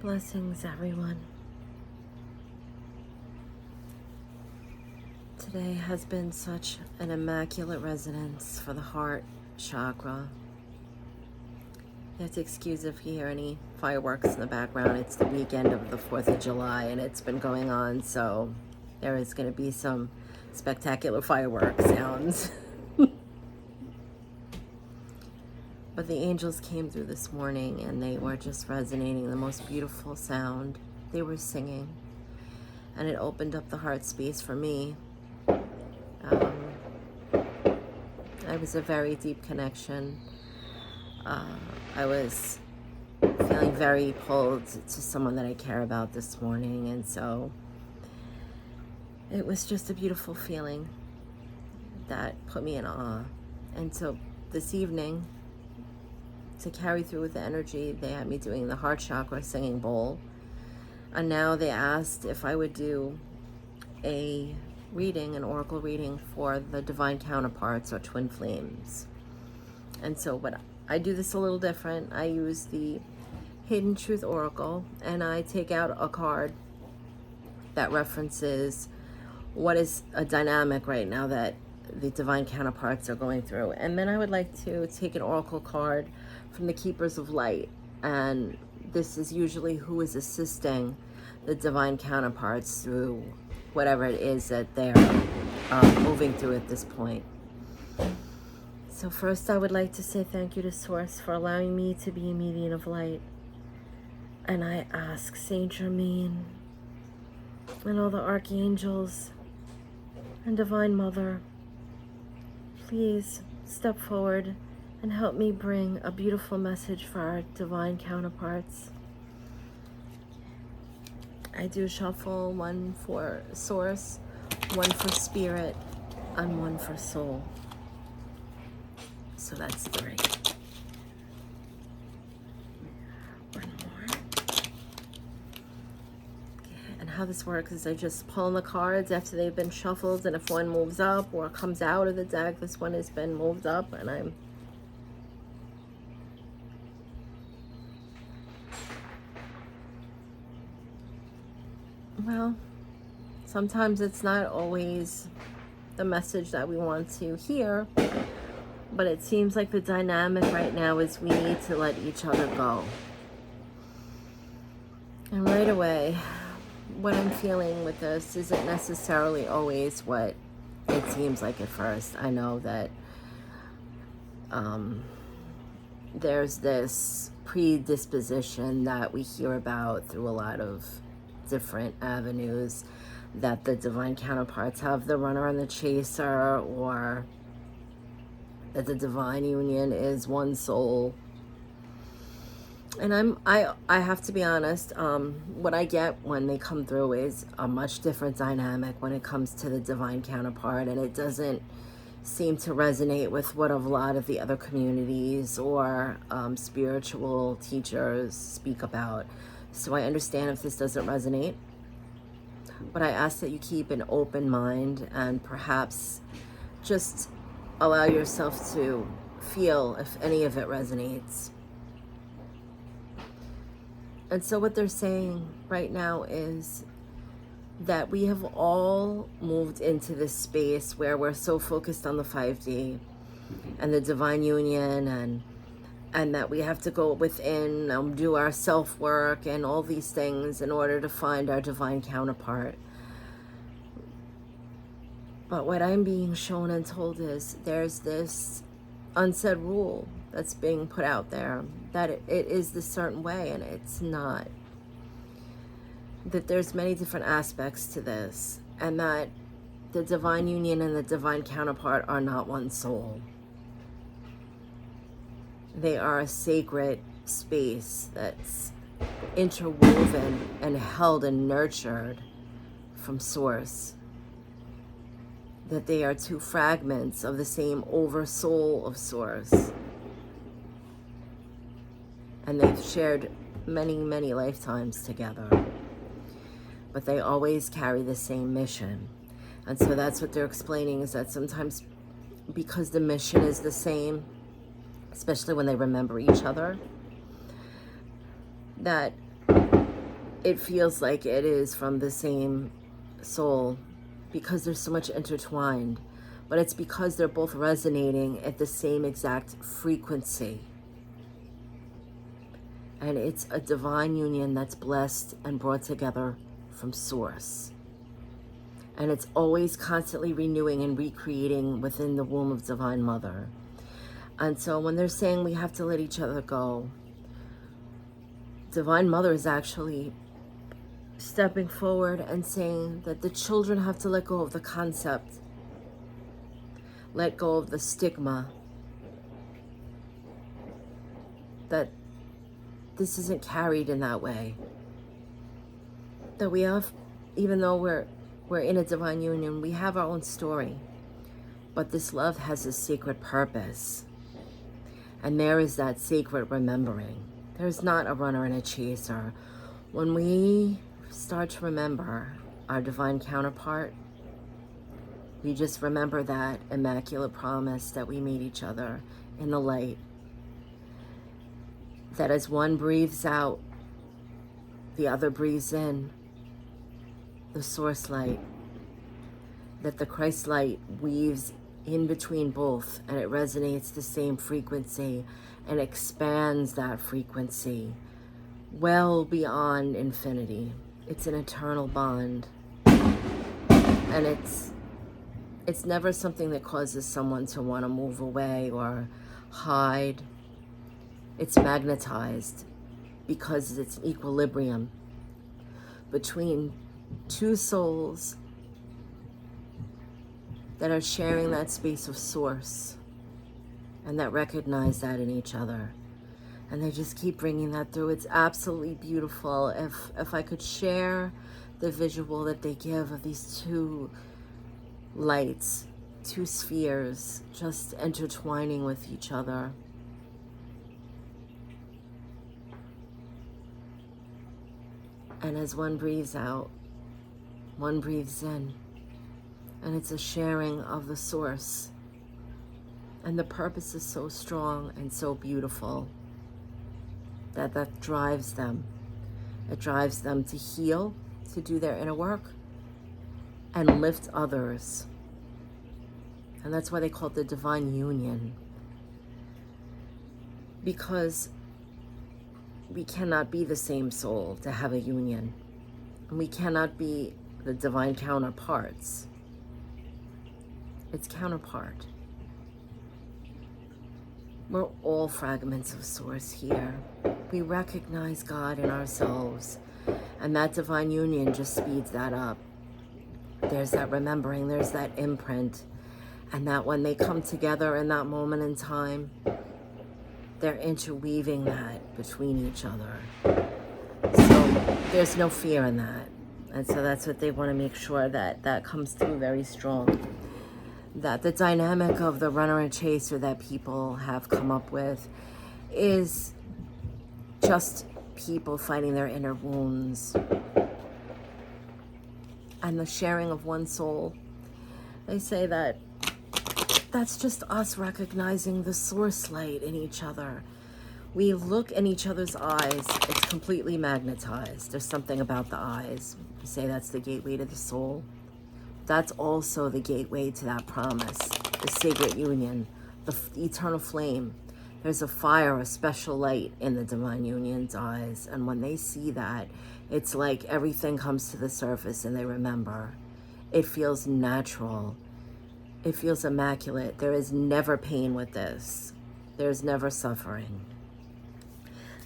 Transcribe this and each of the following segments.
Blessings, everyone. Today has been such an immaculate resonance for the heart chakra. You have to excuse if you hear any fireworks in the background. It's the weekend of the 4th of July and it's been going on, so there is going to be some spectacular firework sounds. But the angels came through this morning and they were just resonating the most beautiful sound. They were singing and it opened up the heart space for me. It was a very deep connection. I was feeling very pulled to someone that I care about this morning, and so it was just a beautiful feeling that put me in awe. And so this evening, to carry through with the energy, they had me doing the heart chakra singing bowl, and now they asked if I would do an oracle reading for the divine counterparts or twin flames. And so what I do this a little different. I use the Hidden Truth Oracle and I take out a card that references what is a dynamic right now that the divine counterparts are going through. And then I would like to take an oracle card from the Keepers of Light, and this is usually who is assisting the divine counterparts through whatever it is that they're moving through at this point. So first I would like to say thank you to Source for allowing me to be a medium of light. And I ask Saint Germain and all the archangels and Divine Mother, please step forward and help me bring a beautiful message for our divine counterparts. I do shuffle, one for Source, one for Spirit, and one for Soul. So that's 3. One more. Okay, and how this works is I just pull in the cards after they've been shuffled, and if one moves up or comes out of the deck, this one has been moved up, and I'm well, sometimes it's not always the message that we want to hear, but it seems like the dynamic right now is we need to let each other go. And right away, what I'm feeling with this isn't necessarily always what it seems like at first. I know that there's this predisposition that we hear about through a lot of different avenues, that the divine counterparts have the runner and the chaser, or that the divine union is one soul. And I have to be honest, what I get when they come through is a much different dynamic when it comes to the divine counterpart, and it doesn't seem to resonate with what a lot of the other communities or spiritual teachers speak about. So I understand if this doesn't resonate, but I ask that you keep an open mind and perhaps just allow yourself to feel if any of it resonates. And so what they're saying right now is that we have all moved into this space where we're so focused on the 5D and the divine union, and that we have to go within, do our self-work and all these things in order to find our divine counterpart. But what I'm being shown and told is there's this unsaid rule that's being put out there that it is this certain way, and it's not. That there's many different aspects to this, and that the divine union and the divine counterpart are not one soul. They are a sacred space that's interwoven and held and nurtured from Source. That they are two fragments of the same oversoul of Source. And they've shared many, many lifetimes together. But they always carry the same mission. And so that's what they're explaining, is that sometimes because the mission is the same, especially when they remember each other, that it feels like it is from the same soul because there's so much intertwined, but it's because they're both resonating at the same exact frequency. And it's a divine union that's blessed and brought together from source. And it's always constantly renewing and recreating within the womb of Divine Mother. And so when they're saying we have to let each other go, Divine Mother is actually stepping forward and saying that the children have to let go of the concept, let go of the stigma, that this isn't carried in that way. That we have, even though we're in a divine union, we have our own story. But this love has a sacred purpose. And there is that sacred remembering. There's not a runner and a chaser. When we start to remember our divine counterpart, we just remember that immaculate promise that we made each other in the light. That as one breathes out, the other breathes in the source light. That the Christ light weaves in between both, and it resonates the same frequency and expands that frequency well beyond infinity. It's an eternal bond. And it's never something that causes someone to want to move away or hide. It's magnetized because it's an equilibrium between two souls that are sharing that space of source and that recognize that in each other. And they just keep bringing that through. It's absolutely beautiful. If I could share the visual that they give of these two lights, two spheres, just intertwining with each other. And as one breathes out, one breathes in. And it's a sharing of the source. And the purpose is so strong and so beautiful that drives them. It drives them to heal, to do their inner work, and lift others. And that's why they call it the divine union. Because we cannot be the same soul to have a union. And we cannot be the divine counterparts. It's counterpart. We're all fragments of source here. We recognize God in ourselves. And that divine union just speeds that up. There's that remembering, there's that imprint. And that when they come together in that moment in time, they're interweaving that between each other. So there's no fear in that. And so that's what they want to make sure that comes through very strong. That the dynamic of the runner and chaser that people have come up with is just people fighting their inner wounds. And the sharing of one soul. They say that that's just us recognizing the source light in each other. We look in each other's eyes, it's completely magnetized. There's something about the eyes. We say that's the gateway to the soul. That's also the gateway to that promise, the sacred union, the eternal flame. There's a fire, a special light in the divine union's eyes. And when they see that, it's like everything comes to the surface and they remember. It feels natural. It feels immaculate. There is never pain with this. There's never suffering.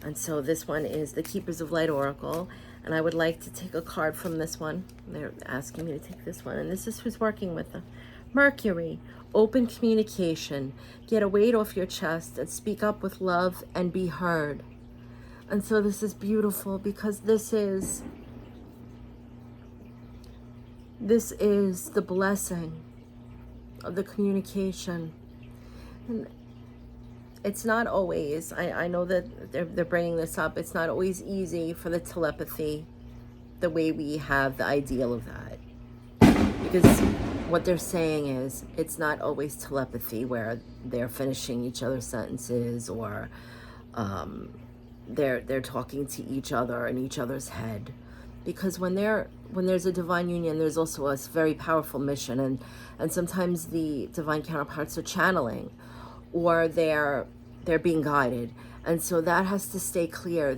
And so this one is the Keepers of Light Oracle. And I would like to take a card from this one. They're asking me to take this one. And this is who's working with them. Mercury, open communication. Get a weight off your chest and speak up with love and be heard. And so this is beautiful because this is the blessing of the communication. And it's not always, I know that they're bringing this up, it's not always easy for the telepathy, the way we have the ideal of that. Because what they're saying is, it's not always telepathy where they're finishing each other's sentences or they're talking to each other in each other's head. because when there's a divine union, there's also a very powerful mission, and sometimes the divine counterparts are channeling, or they're being guided, and so that has to stay clear.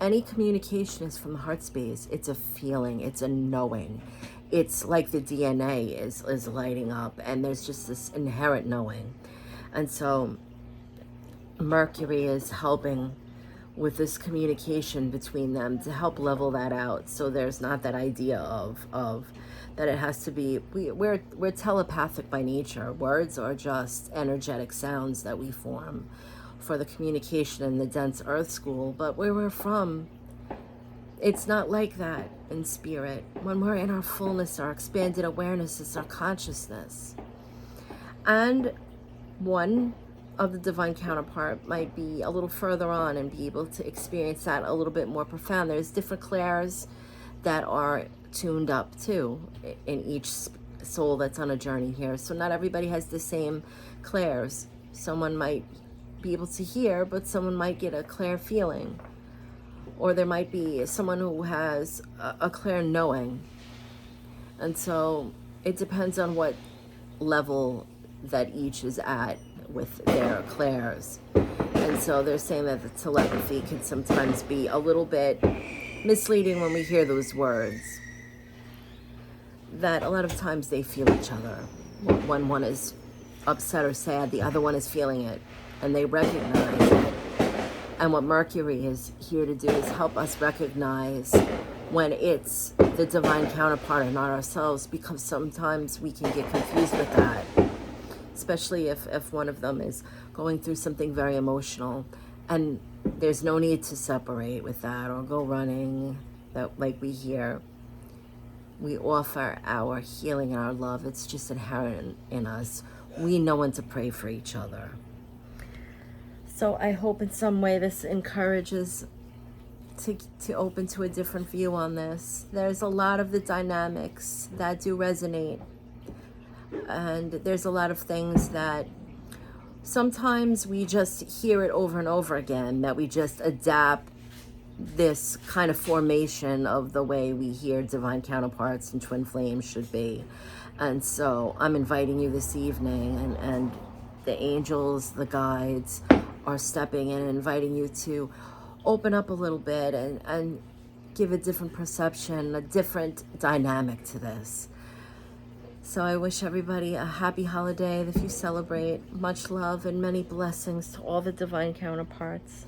Any communication is from the heart space. It's a feeling, it's a knowing. It's like the DNA is lighting up, and there's just this inherent knowing. And so Mercury is helping with this communication between them to help level that out, so there's not that idea of that it has to be. We're telepathic by nature. Words are just energetic sounds that we form for the communication in the dense earth school, but where we're from, it's not like that in spirit. When we're in our fullness, our expanded awareness is our consciousness. And one of the divine counterpart might be a little further on and be able to experience that a little bit more profound. There's different clairs that are tuned up too in each soul that's on a journey here. So not everybody has the same clairs. Someone might be able to hear, but someone might get a clair feeling. Or there might be someone who has a clear knowing. And so it depends on what level that each is at with their clairs. And so they're saying that the telepathy can sometimes be a little bit misleading when we hear those words. That a lot of times they feel each other. When one is upset or sad, the other one is feeling it, and they recognize it. And what Mercury is here to do is help us recognize when it's the divine counterpart and not ourselves, because sometimes we can get confused with that, especially if one of them is going through something very emotional, and there's no need to separate with that or go running. That, like we hear, we offer our healing and our love. It's just inherent in us. We know when to pray for each other. So I hope in some way this encourages to open to a different view on this. There's a lot of the dynamics that do resonate, and there's a lot of things that sometimes we just hear it over and over again, that we just adapt this kind of formation of the way we hear divine counterparts and twin flames should be. And so I'm inviting you this evening, and the angels, the guides, are stepping in and inviting you to open up a little bit and give a different perception, a different dynamic to this. So I wish everybody a happy holiday if you celebrate. Much love and many blessings to all the divine counterparts.